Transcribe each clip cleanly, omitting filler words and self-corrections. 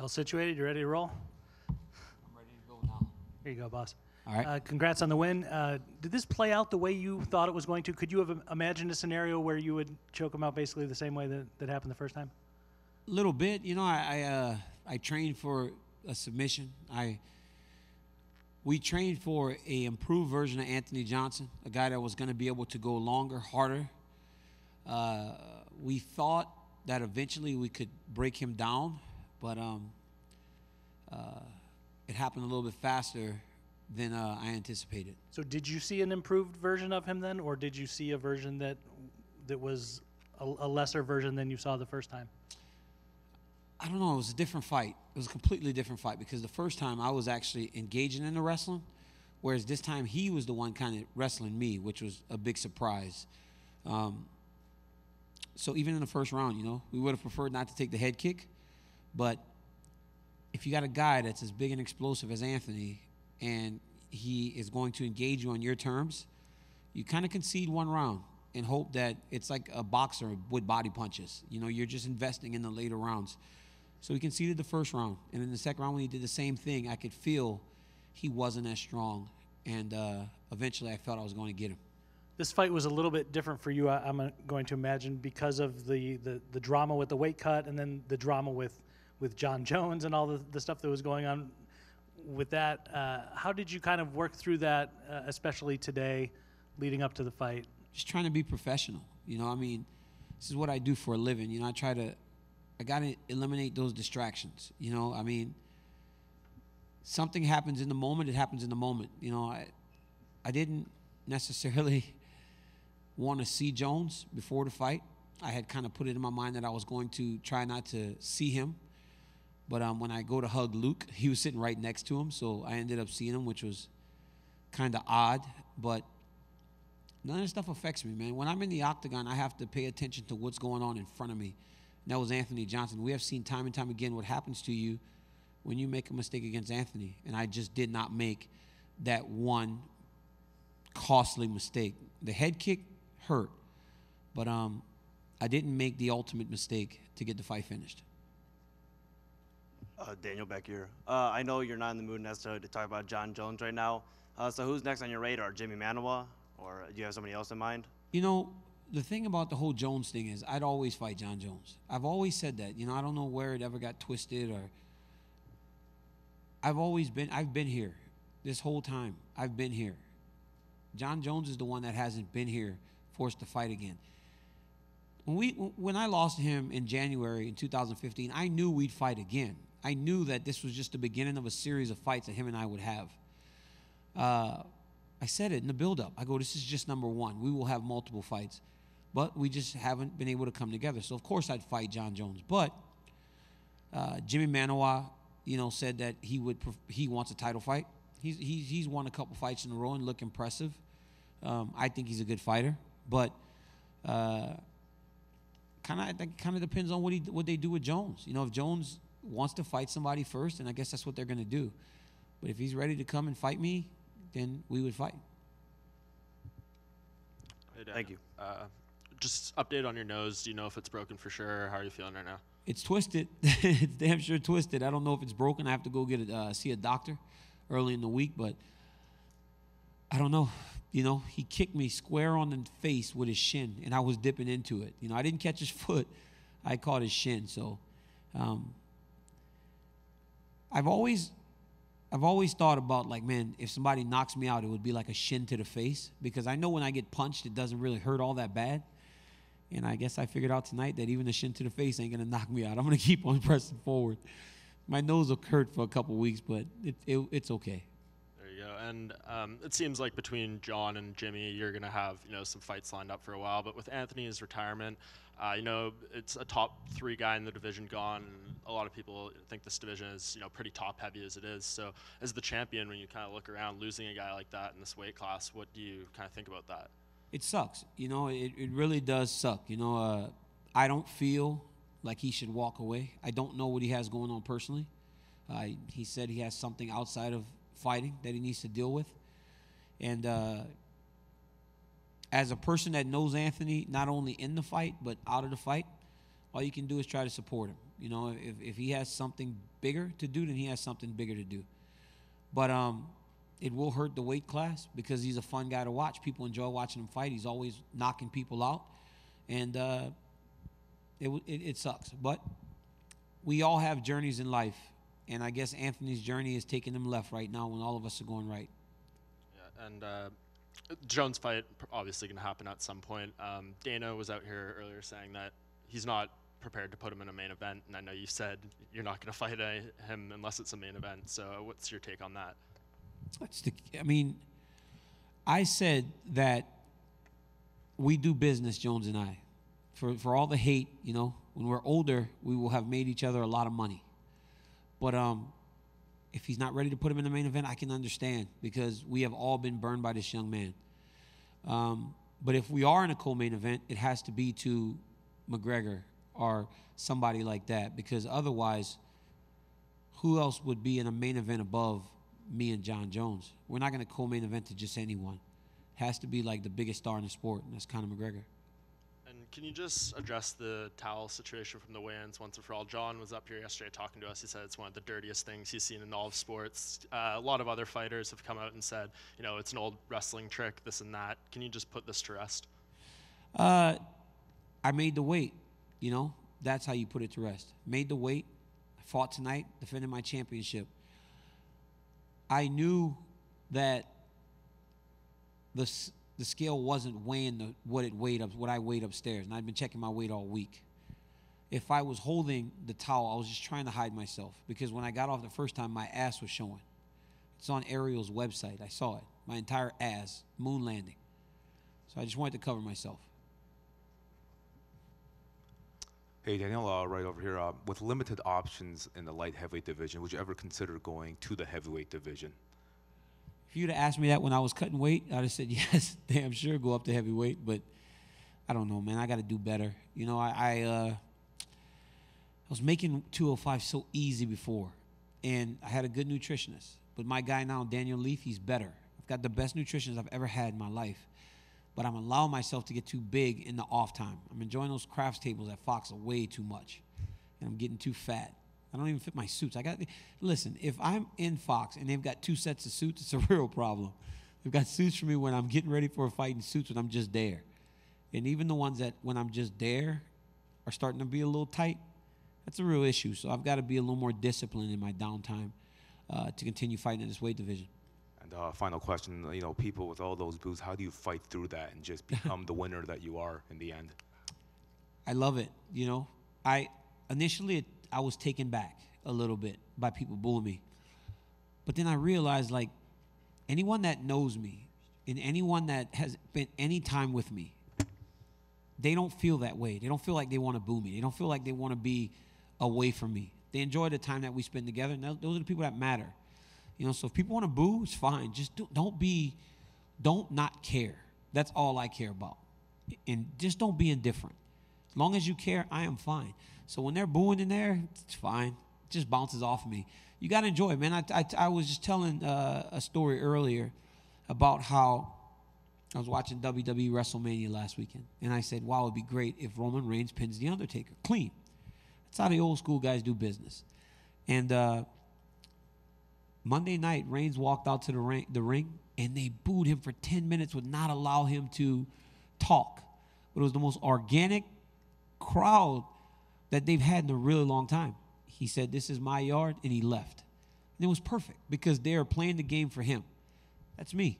Y'all situated? You ready to roll? I'm ready to go now. Here you go, boss. All right. Congrats on the win. Did this play out the way you thought it was going to? Could you have imagined a scenario where you would choke him out basically the same way that happened the first time? A little bit. You know, I trained for a submission. We trained for a improved version of Anthony Johnson, a guy that was going to be able to go longer, harder. We thought that eventually we could break him down, but it happened a little bit faster than I anticipated. So did you see an improved version of him then, or did you see a version that was a lesser version than you saw the first time? I don't know. It was a different fight. It was a completely different fight because the first time I was actually engaging in the wrestling, whereas this time he was the one kind of wrestling me, which was a big surprise. So even in the first round, you know, we would have preferred not to take the head kick, but if you got a guy that's as big and explosive as Anthony and he is going to engage you on your terms, you kind of concede one round and hope that it's like a boxer with body punches. You know, you're just investing in the later rounds. So he conceded the first round. And in the second round when he did the same thing, I could feel he wasn't as strong. And eventually I felt I was going to get him. This fight was a little bit different for you, I'm going to imagine, because of the drama with the weight cut and then the drama with John Jones and all the stuff that was going on with that. How did you kind of work through that, especially today, leading up to the fight? Just trying to be professional. You know, I mean, this is what I do for a living. You know, I got to eliminate those distractions. You know, I mean, something happens in the moment, it happens in the moment. You know, I didn't necessarily want to see Jones before the fight. I had kind of put it in my mind that I was going to try not to see him. But when I go to hug Luke, he was sitting right next to him, so I ended up seeing him, which was kind of odd. But none of this stuff affects me, man. When I'm in the octagon, I have to pay attention to what's going on in front of me. And that was Anthony Johnson. We have seen time and time again what happens to you when you make a mistake against Anthony. And I just did not make that one costly mistake. The head kick hurt, but I didn't make the ultimate mistake to get the fight finished. Daniel back here. I know you're not in the mood necessarily to talk about John Jones right now. So who's next on your radar? Jimmy Manoa, or do you have somebody else in mind? You know, the thing about the whole Jones thing is I'd always fight John Jones. I've always said that. You know, I don't know where it ever got twisted, or I've been here this whole time. I've been here. John Jones is the one that hasn't been here for us to fight again. When I lost to him in January in 2015, I knew we'd fight again. I knew that this was just the beginning of a series of fights that him and I would have. I said it in the build-up. I go, this is just number one. We will have multiple fights, but we just haven't been able to come together. So, of course, I'd fight John Jones. But Jimmy Manoa, you know, said that he wants a title fight. He's won a couple fights in a row and look impressive. I think he's a good fighter, but kind of depends on what they do with Jones. You know, if Jones wants to fight somebody first, and I guess that's what they're going to do. But if he's ready to come and fight me, then we would fight. Hey, Dan. Thank you. Just update on your nose. Do you know if it's broken for sure? How are you feeling right now? It's twisted. It's damn sure twisted. I don't know if it's broken. I have to go see a doctor early in the week, but I don't know. You know, he kicked me square on the face with his shin, and I was dipping into it. You know, I didn't catch his foot. I caught his shin. So I've always thought about, like, man, if somebody knocks me out, it would be like a shin to the face, because I know when I get punched, it doesn't really hurt all that bad. And I guess I figured out tonight that even a shin to the face ain't going to knock me out. I'm going to keep on pressing forward. My nose will hurt for a couple weeks, but it's okay. There you go. And it seems like between John and Jimmy, you're going to have, you know, some fights lined up for a while. But with Anthony's retirement, you know, it's a top 3 guy in the division gone. And a lot of people think this division is, you know, pretty top heavy as it is. So as the champion, when you kind of look around losing a guy like that in this weight class, what do you kind of think about that? It sucks. You know, it really does suck. You know, I don't feel like he should walk away. I don't know what he has going on personally. He said he has something outside of fighting that he needs to deal with. And as a person that knows Anthony, not only in the fight, but out of the fight, all you can do is try to support him. You know, if he has something bigger to do, then he has something bigger to do. But it will hurt the weight class because he's a fun guy to watch. People enjoy watching him fight. He's always knocking people out, and it sucks. But we all have journeys in life, and I guess Anthony's journey is taking him left right now when all of us are going right. Yeah, and Jones fight obviously going to happen at some point. Dana was out here earlier saying that he's not prepared to put him in a main event, and I know you said you're not going to fight him unless it's a main event. So what's your take on that? I said that we do business, Jones and I. For all the hate, you know, when we're older, we will have made each other a lot of money. But if he's not ready to put him in the main event, I can understand because we have all been burned by this young man. But if we are in a co-main event, it has to be to McGregor or somebody like that, because otherwise, who else would be in a main event above me and John Jones? We're not going to co-main event to just anyone. It has to be like the biggest star in the sport, and that's Conor McGregor. And can you just address the towel situation from the weigh-ins once and for all? John was up here yesterday talking to us. He said it's one of the dirtiest things he's seen in all of sports. A lot of other fighters have come out and said, you know, it's an old wrestling trick, this and that. Can you just put this to rest? I made the weight, you know. That's how you put it to rest. Made the weight, fought tonight, defended my championship. I knew that the scale wasn't weighing what I weighed upstairs, and I'd been checking my weight all week. If I was holding the towel, I was just trying to hide myself because when I got off the first time, my ass was showing. It's on Ariel's website. I saw it. My entire ass, moon landing. So I just wanted to cover myself. Hey, Daniel, right over here. With limited options in the light heavyweight division, would you ever consider going to the heavyweight division? If you'd have asked me that when I was cutting weight, I'd have said yes, damn sure, go up to heavyweight. But I don't know, man. I got to do better. You know, I was making 205 so easy before, and I had a good nutritionist. But my guy now, Daniel Leaf, he's better. I've got the best nutritionist I've ever had in my life. But I'm allowing myself to get too big in the off time. I'm enjoying those crafts tables at Fox way too much. And I'm getting too fat. I don't even fit my suits. Listen, if I'm in Fox and they've got 2 sets of suits, it's a real problem. They've got suits for me when I'm getting ready for a fight and suits when I'm just there. And even the ones that when I'm just there are starting to be a little tight, that's a real issue. So I've got to be a little more disciplined in my downtime to continue fighting in this weight division. And final question, you know, people with all those booths, how do you fight through that and just become the winner that you are in the end? I love it. You know, initially I was taken back a little bit by people booing me. But then I realized, like, anyone that knows me and anyone that has spent any time with me, they don't feel that way. They don't feel like they want to boo me. They don't feel like they want to be away from me. They enjoy the time that we spend together, and those are the people that matter. You know, so if people want to boo, it's fine. Just don't not care. That's all I care about. And just don't be indifferent. As long as you care, I am fine. So when they're booing in there, it's fine. It just bounces off of me. You got to enjoy it, man. I was just telling a story earlier about how I was watching WWE WrestleMania last weekend. And I said, wow, it would be great if Roman Reigns pins The Undertaker. Clean. That's how the old school guys do business. And Monday night, Reigns walked out to the ring, and they booed him for 10 minutes, would not allow him to talk. But it was the most organic crowd that they've had in a really long time. He said, this is my yard, and he left. And it was perfect because they are playing the game for him. That's me.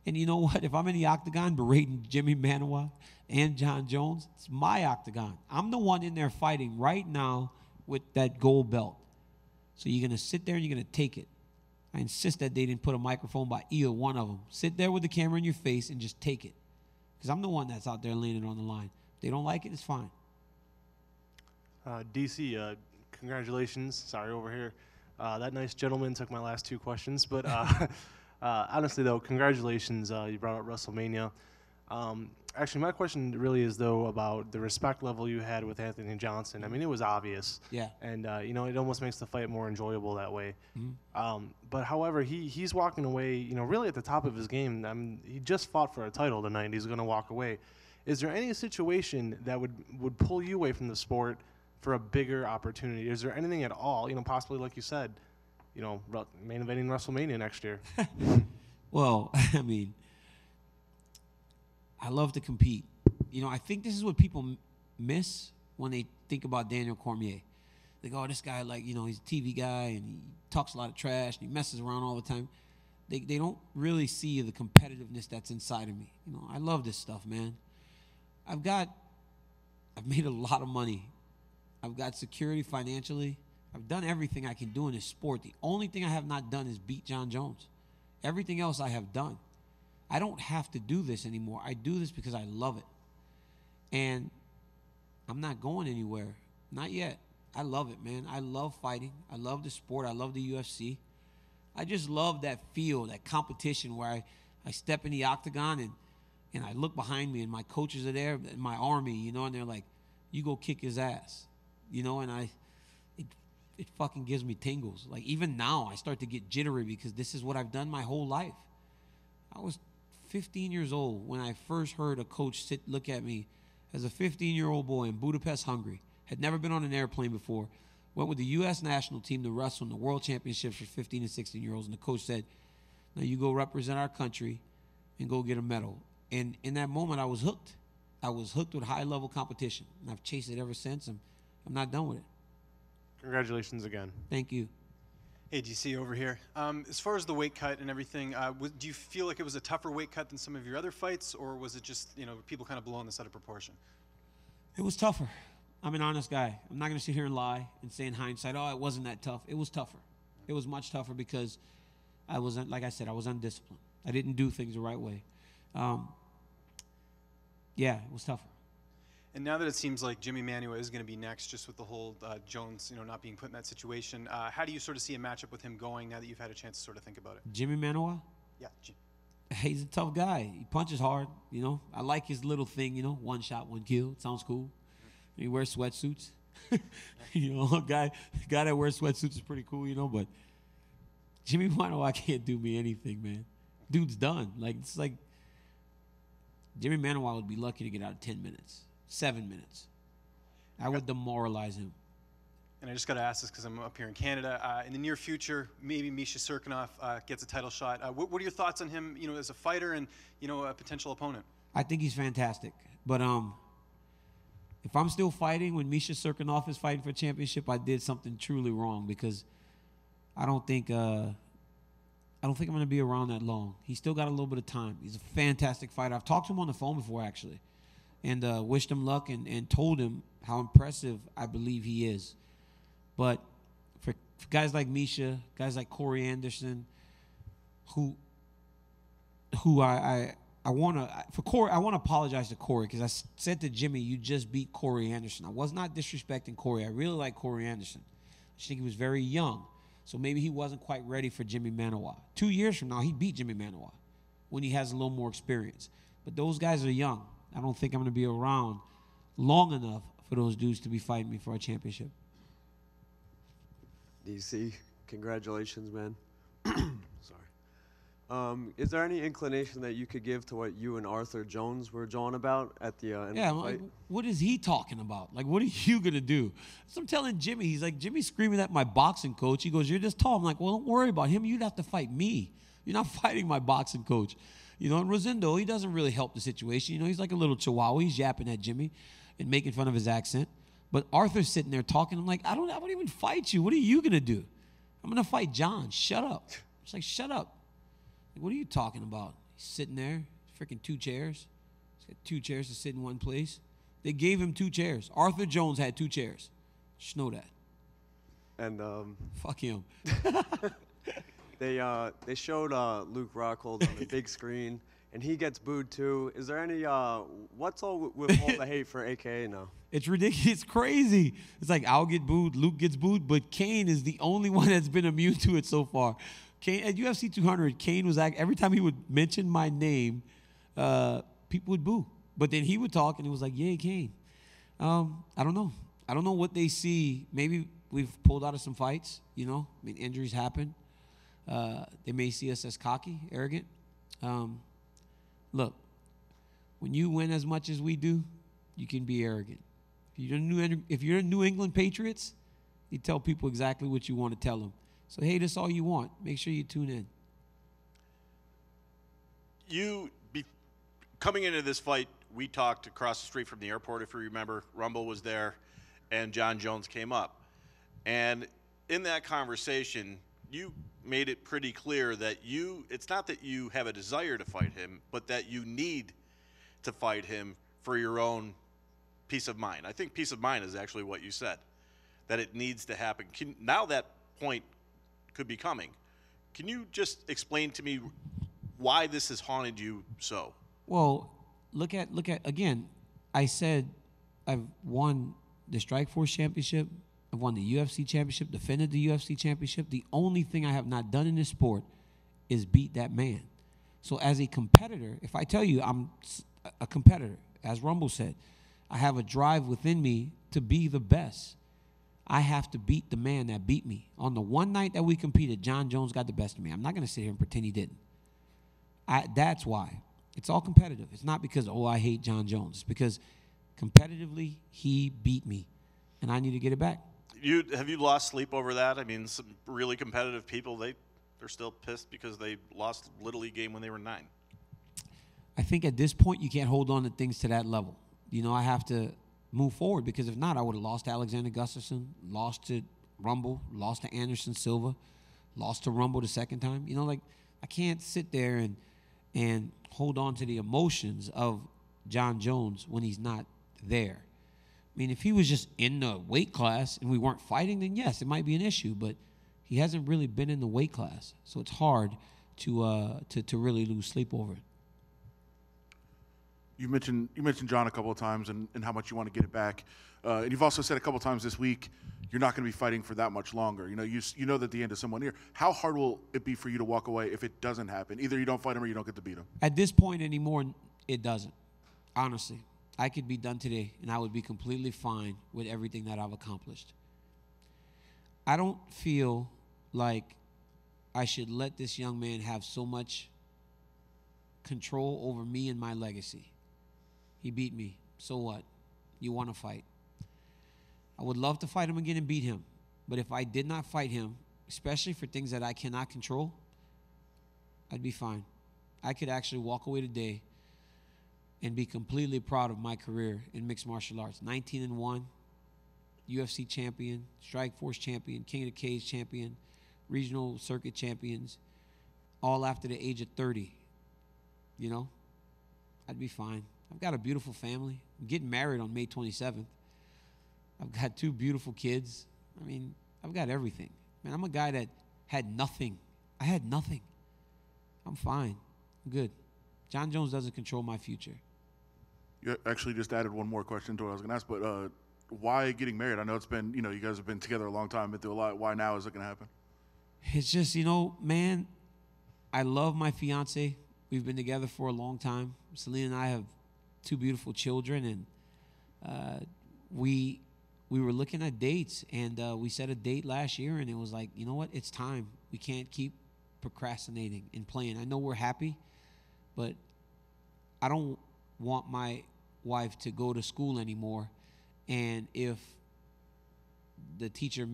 And you know what? If I'm in the octagon berating Jimmy Manuwa and John Jones, it's my octagon. I'm the one in there fighting right now with that gold belt. So you're going to sit there and you're going to take it. I insist that they didn't put a microphone by either one of them. Sit there with the camera in your face and just take it. Because I'm the one that's out there laying it on the line. If they don't like it, it's fine. DC, congratulations. Sorry, over here. That nice gentleman took my last 2 questions. But honestly, though, congratulations. You brought up WrestleMania. Actually, my question really is, though, about the respect level you had with Anthony Johnson. I mean, it was obvious. Yeah. And, you know, it almost makes the fight more enjoyable that way. Mm-hmm. But, however, he's walking away, you know, really at the top of his game. I mean, he just fought for a title tonight. He's going to walk away. Is there any situation that would pull you away from the sport for a bigger opportunity? Is there anything at all, possibly like you said, main eventing WrestleMania next year? Well, I mean, I love to compete. I think this is what people miss when they think about Daniel Cormier. They go, oh, this guy, he's a TV guy and he talks a lot of trash and he messes around all the time. They don't really see the competitiveness that's inside of me. I love this stuff, man. I've made a lot of money. I've got security financially. I've done everything I can do in this sport. The only thing I have not done is beat John Jones. Everything else I have done. I don't have to do this anymore. I do this because I love it. And I'm not going anywhere. Not yet. I love it, man. I love fighting. I love the sport. I love the UFC. I just love that feel, that competition where I step in the octagon and I look behind me and my coaches are there, my army, and they're like, you go kick his ass, and it fucking gives me tingles. Like even now I start to get jittery because this is what I've done my whole life. I was 15 years old when I first heard a coach look at me as a 15-year-old boy in Budapest, Hungary. Had never been on an airplane before. Went with the U.S. national team to wrestle in the World Championships for 15 and 16-year-olds. And the coach said, now you go represent our country and go get a medal. And in that moment, I was hooked. I was hooked with high-level competition. And I've chased it ever since. I'm not done with it. Congratulations again. Thank you. Hey, DC over here. As far as the weight cut and everything, do you feel like it was a tougher weight cut than some of your other fights, or was it just, people kind of blowing this out of proportion? It was tougher. I'm an honest guy. I'm not going to sit here and lie and say in hindsight, oh, it wasn't that tough. It was tougher. It was much tougher because like I said, I was undisciplined. I didn't do things the right way. Yeah, it was tougher. And now that it seems like Jimmy Manuwa is going to be next, just with the whole Jones, not being put in that situation, how do you sort of see a matchup with him going now that you've had a chance to sort of think about it? Jimmy Manuwa? Yeah. He's a tough guy. He punches hard, I like his little thing, one shot, one kill. It sounds cool. He wears sweatsuits. A guy that wears sweatsuits is pretty cool, but Jimmy Manuwa can't do me anything, man. Dude's done. It's like Jimmy Manuwa would be lucky to get out of 10 minutes. 7 minutes. I would demoralize him. And I just got to ask this because I'm up here in Canada. In the near future, maybe Misha Cirkunov gets a title shot. What are your thoughts on him, as a fighter and, a potential opponent? I think he's fantastic. But if I'm still fighting when Misha Cirkunov is fighting for a championship, I did something truly wrong because I don't think I'm going to be around that long. He's still got a little bit of time. He's a fantastic fighter. I've talked to him on the phone before, actually. And wished him luck and told him how impressive I believe he is. But for guys like Misha, guys like Corey Anderson, who I want to apologize to Corey because I said to Jimmy, you just beat Corey Anderson. I was not disrespecting Corey. I really like Corey Anderson. I just think he was very young. So maybe he wasn't quite ready for Jimmy Manuwa. 2 years from now, he beat Jimmy Manuwa when he has a little more experience. But those guys are young. I don't think I'm going to be around long enough for those dudes to be fighting me for a championship. DC, congratulations, man. Sorry. Is there any inclination that you could give to what you and Arthur Jones were jawing about at the end of the fight? What is he talking about? What are you going to do? So I'm telling Jimmy, he's like, Jimmy's screaming at my boxing coach. He goes, you're just tall. I'm like, well, don't worry about him. You'd have to fight me. You're not fighting my boxing coach. And Rosendo, he doesn't really help the situation. He's like a little chihuahua. He's yapping at Jimmy and making fun of his accent. But Arthur's sitting there talking. I'm like, I won't even fight you. What are you going to do? I'm going to fight John. Shut up. It's like, shut up. What are you talking about? He's sitting there, freaking 2 chairs. He's got 2 chairs to sit in one place. They gave him 2 chairs. Arthur Jones had 2 chairs. Just know that. And fuck him. They showed Luke Rockhold on the big screen, and he gets booed too. Is there any what's all with all the hate for AKA now? It's ridiculous. It's crazy. It's like I'll get booed, Luke gets booed, but Kane is the only one that's been immune to it so far. Kane at UFC 200, Kane was every time he would mention my name, people would boo. But then he would talk, and it was like, "Yay, Kane." I don't know. I don't know what they see. Maybe we've pulled out of some fights. Injuries happen. They may see us as cocky, arrogant. Look, when you win as much as we do, you can be arrogant. If you're a New England Patriots, you tell people exactly what you want to tell them. So hate us all you want. Make sure you tune in. Coming into this fight, we talked across the street from the airport, if you remember. Rumble was there, and John Jones came up. And in that conversation, you made it pretty clear that it's not that you have a desire to fight him, but that you need to fight him for your own peace of mind. I think peace of mind is actually what you said, that it needs to happen. Now that point could be coming. Can you just explain to me why this has haunted you so? Well, look at again, I said I've won the Strikeforce Championship, I've won the UFC Championship, defended the UFC Championship. The only thing I have not done in this sport is beat that man. So as a competitor, if I tell you I'm a competitor, as Rumble said, I have a drive within me to be the best. I have to beat the man that beat me. On the one night that we competed, John Jones got the best of me. I'm not going to sit here and pretend he didn't. That's why. It's all competitive. It's not because, I hate John Jones. It's because competitively, he beat me, and I need to get it back. Have you lost sleep over that? I mean, some really competitive people, they're still pissed because they lost a Little League game when they were 9. I think at this point, you can't hold on to things to that level. I have to move forward, because if not, I would have lost to Alexander Gustafsson, lost to Rumble, lost to Anderson Silva, lost to Rumble the second time. I can't sit there and hold on to the emotions of John Jones when he's not there. I mean, if he was just in the weight class and we weren't fighting, then yes, it might be an issue, but he hasn't really been in the weight class, so it's hard to really lose sleep over it. You mentioned John a couple of times and how much you want to get it back. And you've also said a couple of times this week you're not going to be fighting for that much longer. You know that the end is somewhat near. How hard will it be for you to walk away if it doesn't happen? Either you don't fight him or you don't get to beat him. At this point anymore, it doesn't. Honestly, I could be done today, and I would be completely fine with everything that I've accomplished. I don't feel like I should let this young man have so much control over me and my legacy. He beat me. So what? You want to fight. I would love to fight him again and beat him. But if I did not fight him, especially for things that I cannot control, I'd be fine. I could actually walk away today and be completely proud of my career in mixed martial arts. 19-1, UFC champion, Strikeforce champion, King of the Cage champion, regional circuit champions, all after the age of 30. I'd be fine. I've got a beautiful family. I'm getting married on May 27th. I've got 2 beautiful kids. I mean, I've got everything. Man, I'm a guy that had nothing. I had nothing. I'm fine. I'm good. John Jones doesn't control my future. You actually just added one more question to what I was going to ask, but why getting married? I know it's been, you guys have been together a long time, been through a lot. Why now is it going to happen? It's just, man, I love my fiance. We've been together for a long time. Selena and I have 2 beautiful children, and we were looking at dates, and we set a date last year, and it was like, you know what? It's time. We can't keep procrastinating and playing. I know we're happy, but I don't want my wife to go to school anymore, and if the teacher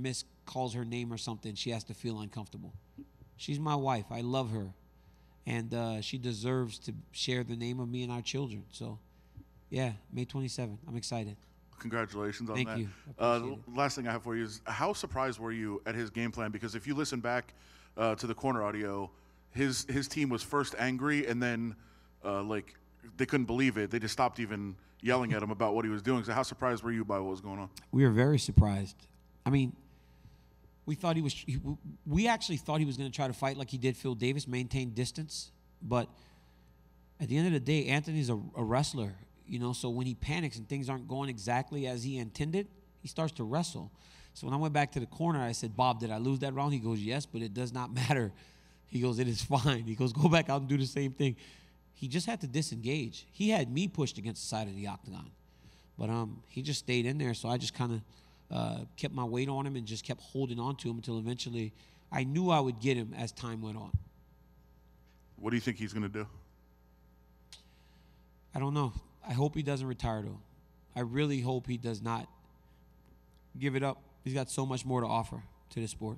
calls her name or something, she has to feel uncomfortable. She's my wife. I love her, and she deserves to share the name of me and our children. So, yeah, May 27th. I'm excited. Congratulations on that. Thank you. The last thing I have for you is, how surprised were you at his game plan? Because if you listen back to the corner audio, his team was first angry, and then they couldn't believe it. They just stopped even yelling at him about what he was doing. So how surprised were you by what was going on? We were very surprised. I mean, we actually thought he was going to try to fight like he did Phil Davis, maintain distance. But at the end of the day, Anthony's a wrestler, so when he panics and things aren't going exactly as he intended, he starts to wrestle. So when I went back to the corner, I said, Bob, did I lose that round? He goes, yes, but it does not matter. He goes, it is fine. He goes, go back out and do the same thing. He just had to disengage. He had me pushed against the side of the octagon. But he just stayed in there, so I just kind of kept my weight on him and just kept holding on to him until eventually I knew I would get him as time went on. What do you think he's going to do? I don't know. I hope he doesn't retire, though. I really hope he does not give it up. He's got so much more to offer to the sport.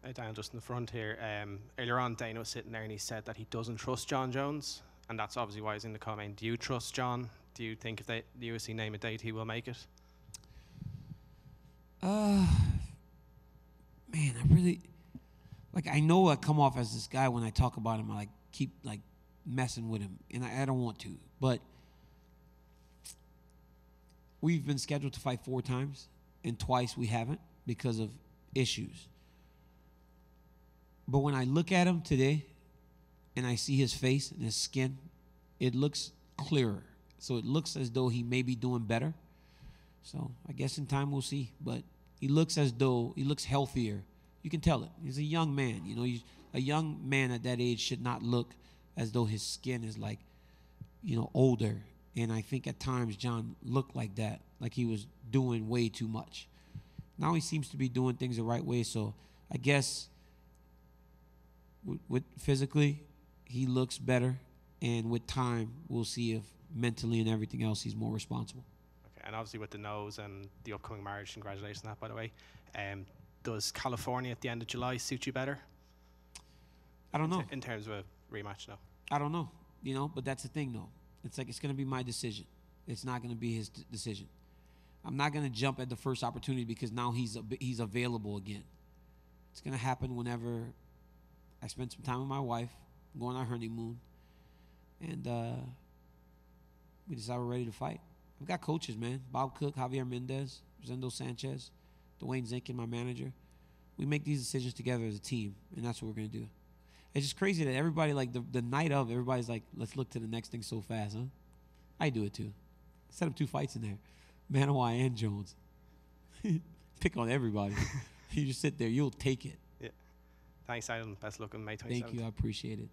Hey, Dan, just in the front here. Earlier on, Dana was sitting there and he said that he doesn't trust John Jones, and that's obviously why he's in the comment. Do you trust John? Do you think if the UFC name a date, he will make it? Man, I really, like, I know I come off as this guy when I talk about him. I like keep like messing with him, and I don't want to. But we've been scheduled to fight 4 times, and twice we haven't because of issues. But when I look at him today, and I see his face and his skin, it looks clearer. So it looks as though he may be doing better. So I guess in time we'll see. But he looks as though he looks healthier. You can tell it. He's a young man. You know, a young man at that age should not look as though his skin is like, you know, older. And I think at times John looked like that, like he was doing way too much. Now he seems to be doing things the right way. So I guess with physically, he looks better. And with time, we'll see if mentally and everything else he's more responsible. Okay, and obviously with the nose and the upcoming marriage, congratulations on that, by the way. Does California at the end of July suit you better? I don't know. In terms of a rematch, no. I don't know, you know, but that's the thing, though. It's like it's going to be my decision. It's not going to be his decision. I'm not going to jump at the first opportunity because now he's available again. It's going to happen whenever I spend some time with my wife, go on our honeymoon, and we decide we're ready to fight. I've got coaches, man. Bob Cook, Javier Mendez, Zendo Sanchez, Dwayne Zinkin, my manager. We make these decisions together as a team, and that's what we're going to do. It's just crazy that everybody, like, the night of, everybody's like, let's look to the next thing so fast, huh? I do it, too. Set up 2 fights in there. Manawa and Jones. Pick on everybody. You just sit there. You'll take it. Yeah. Thanks, Alan. Best luck on May 27th. Thank you. I appreciate it.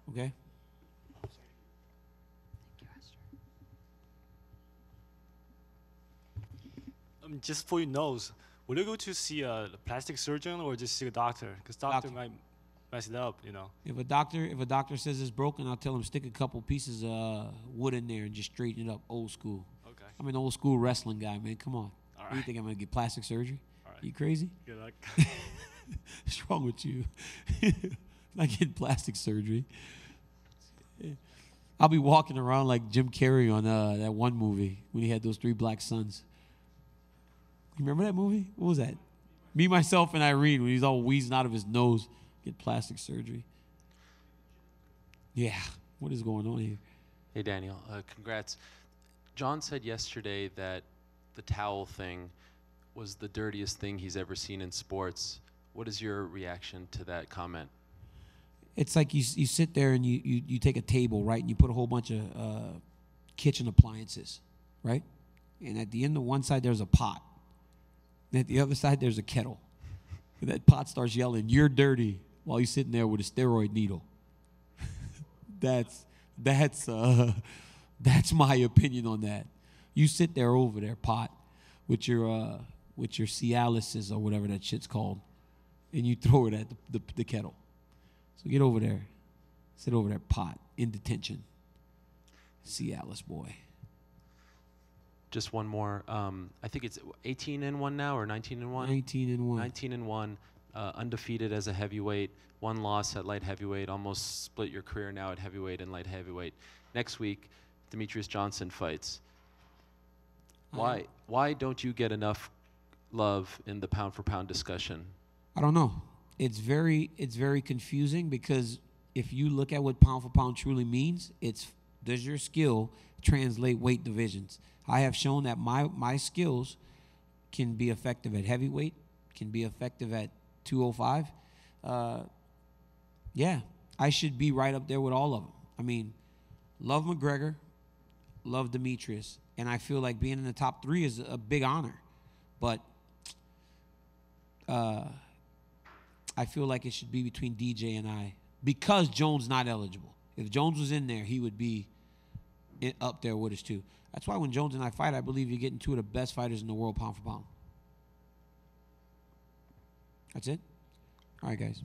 Okay? Just for your nose, will you go to see a plastic surgeon or just see a doctor? Because doctor might mess it up, you know. If a doctor says it's broken, I'll tell him stick a couple pieces of wood in there and just straighten it up, old school. Okay. I'm an old school wrestling guy, man. Come on. All What do you right. think I'm gonna get plastic surgery? All right. You crazy? Good luck. What's wrong with you? Not getting plastic surgery. I'll be walking around like Jim Carrey on that one movie when he had those 3 black sons. You remember that movie? What was that? Me, Myself, and Irene, when he's all wheezing out of his nose, get plastic surgery. Yeah, what is going on here? Hey, Daniel, congrats. John said yesterday that the towel thing was the dirtiest thing he's ever seen in sports. What is your reaction to that comment? It's like you sit there and you take a table, right, and you put a whole bunch of kitchen appliances, right? And at the end of one side, there's a pot. And at the other side, there's a kettle. And that pot starts yelling, "You're dirty," while you're sitting there with a steroid needle. That's my opinion on that. You sit there over there, pot, with your Cialis or whatever that shit's called, and you throw it at the kettle. So get over there. Sit over there, pot, in detention. Cialis boy. Just one more. I think it's 18-1 now or 19-1? 19-1. 19-1. Undefeated as a heavyweight. 1 loss at light heavyweight. Almost split your career now at heavyweight and light heavyweight. Next week, Demetrius Johnson fights. Why don't you get enough love in the pound-for-pound discussion? I don't know. It's very confusing because if you look at what pound for pound truly means, it's does your skill translate weight divisions? I have shown that my skills can be effective at heavyweight, can be effective at 205. Yeah, I should be right up there with all of them. I mean, love McGregor, love Demetrius, and I feel like being in the top 3 is a big honor. But I feel like it should be between DJ and I because Jones not eligible. If Jones was in there, he would be up there with us too. That's why when Jones and I fight, I believe you're getting 2 of the best fighters in the world pound for pound. That's it. All right, guys.